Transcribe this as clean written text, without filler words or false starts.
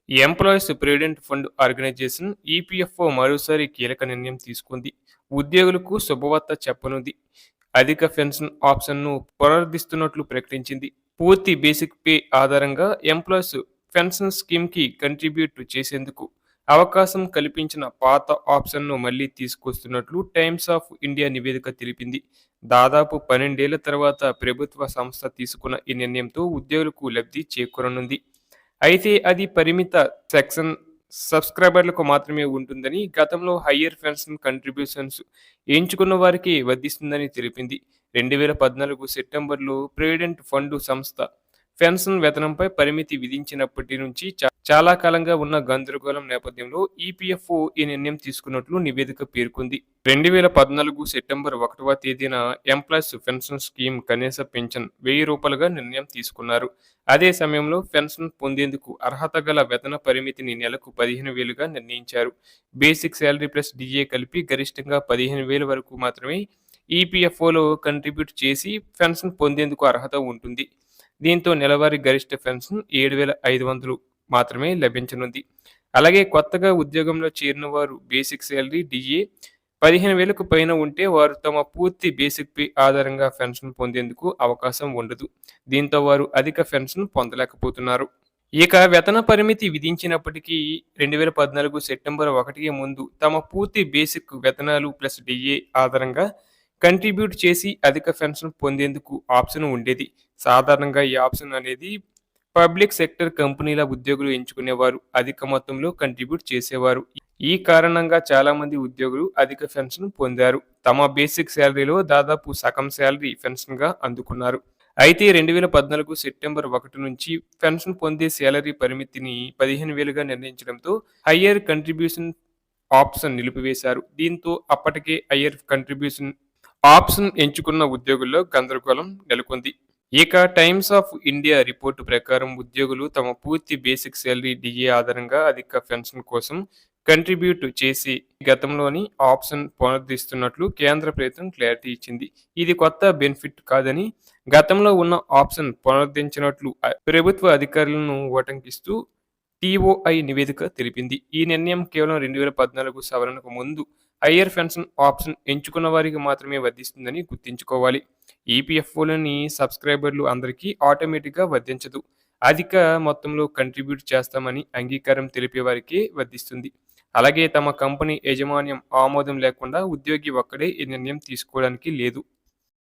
Employees provident fund organisation EPFO మరోసారి కీలక నిర్ణయం తీసుకుంది. ఉద్యోగులకు శుభవార్త చెప్పనుంది. అధిక పెన్షన్ ఆప్షన్ను పునరుద్ధరిస్తున్నట్లు ప్రకటించింది. పూర్తి బేసిక్ పే ఆధారంగా ఎంప్లాయీస్ పెన్షన్ స్కీమ్కి కంట్రిబ్యూట్ చేసేందుకు అవకాశం కల్పించిన పాత ఆప్షన్ను మళ్లీ తీసుకొస్తున్నట్లు టైమ్స్ ఆఫ్ ఇండియా నివేదిక తెలిపింది. దాదాపు 12 ఏళ్ల తర్వాత ప్రభుత్వ సంస్థ తీసుకున్న ఈ నిర్ణయంతో ఉద్యోగులకు లబ్ధి చేకూరనుంది. అయితే అది పరిమిత సెక్షన్ సబ్స్క్రైబర్లకు మాత్రమే ఉంటుందని, గతంలో హయ్యర్ పెన్షన్ కంట్రిబ్యూషన్స్ ఎంచుకున్న వారికి వర్తిస్తుందని తెలిపింది. 2014 సెప్టెంబర్లో ప్రావిడెంట్ ఫండ్ సంస్థ పెన్షన్ వేతనంపై పరిమితి విధించినప్పటి నుంచి చాలా కాలంగా ఉన్న గందరగోళం నేపథ్యంలో ఈపీఎఫ్ఓ ఈ నిర్ణయం తీసుకున్నట్లు నివేదిక పేర్కొంది. 2014 సెప్టెంబర్ 1వ తేదీన ఎంప్లాయీస్ పెన్షన్ స్కీమ్ కనీస పింఛన్ ₹1000గా నిర్ణయం తీసుకున్నారు. అదే సమయంలో పెన్షన్ పొందేందుకు అర్హత గల వేతన పరిమితిని నెలకు 15,000గా నిర్ణయించారు. బేసిక్ శాలరీ ప్లస్ డిఏ కలిపి గరిష్టంగా 15,000 వరకు మాత్రమే ఈపీఎఫ్ఓలో కంట్రిబ్యూట్ చేసి పెన్షన్ పొందేందుకు అర్హత ఉంటుంది. దీంతో నెలవారీ గరిష్ట పెన్షన్ 7,500 మాత్రమే లభించనుంది. అలాగే కొత్తగా ఉద్యోగంలో చేరిన వారు బేసిక్ శాలరీ డిఏ 15,000కు పైన ఉంటే వారు తమ పూర్తి బేసిక్ పే ఆధారంగా పెన్షన్ పొందేందుకు అవకాశం ఉండదు. దీంతో వారు అధిక పెన్షన్ పొందలేకపోతున్నారు. ఇక వేతన పరిమితి విధించినప్పటికీ 2014 సెప్టెంబర్ 1కి ముందు తమ పూర్తి బేసిక్ వేతనాలు ప్లస్ డిఏ ఆధారంగా కంట్రిబ్యూట్ చేసి అధిక పెన్షన్ పొందేందుకు ఆప్షన్ ఉండేది. సాధారణంగా ఈ ఆప్షన్ అనేది పబ్లిక్ సెక్టర్ కంపెనీల ఉద్యోగులు ఎంచుకునేవారు అధిక మొత్తంలో కంట్రిబ్యూట్ చేసేవారు. ఈ కారణంగా చాలా మంది ఉద్యోగులు అధిక పెన్షన్ పొందారు. తమ బేసిక్ శాలరీలో దాదాపు సగం శాలరీ పెన్షన్గా అందుకున్నారు. అయితే 2014 సెప్టెంబర్ 1 నుంచి పెన్షన్ పొందే శాలరీ పరిమితిని 15,000గా నిర్ణయించడంతో హయ్యర్ కంట్రిబ్యూషన్ ఆప్షన్ నిలిపివేశారు. దీంతో అప్పటికే హయ్యర్ కంట్రిబ్యూషన్ ఆప్షన్ ఎంచుకున్న ఉద్యోగుల్లో గందరగోళం నెలకొంది. ఇక టైమ్స్ ఆఫ్ ఇండియా రిపోర్టు ప్రకారం ఉద్యోగులు తమ పూర్తి బేసిక్ శాలరీ డిఏ ఆధారంగా అధిక పెన్షన్ కోసం కంట్రిబ్యూట్ చేసి గతంలోని ఆప్షన్ పునరుద్ధరిస్తున్నట్లు కేంద్ర ప్రభుత్వం క్లారిటీ ఇచ్చింది. ఇది కొత్త బెనిఫిట్ కాదని, గతంలో ఉన్న ఆప్షన్ పునరుద్ధరించినట్లు ప్రభుత్వ అధికారులను ఉటంకిస్తూ టీఓఐ నివేదిక తెలిపింది. ఈ నిర్ణయం కేవలం 2014 సవరణకు ముందు హయ్యర్ పెన్షన్ ఆప్షన్ ఎంచుకున్న వారికి మాత్రమే వర్తిస్తుందని గుర్తుంచుకోవాలి. ఈపీఎఫ్ఓలోని సబ్స్క్రైబర్లు అందరికీ ఆటోమేటిక్గా వర్తించదు. అధిక మొత్తంలో కంట్రిబ్యూట్ చేస్తామని అంగీకారం తెలిపే వారికే వర్తిస్తుంది. అలాగే తమ కంపెనీ యాజమాన్యం ఆమోదం లేకుండా ఉద్యోగి ఒక్కడే ఈ నిర్ణయం తీసుకోవడానికి లేదు.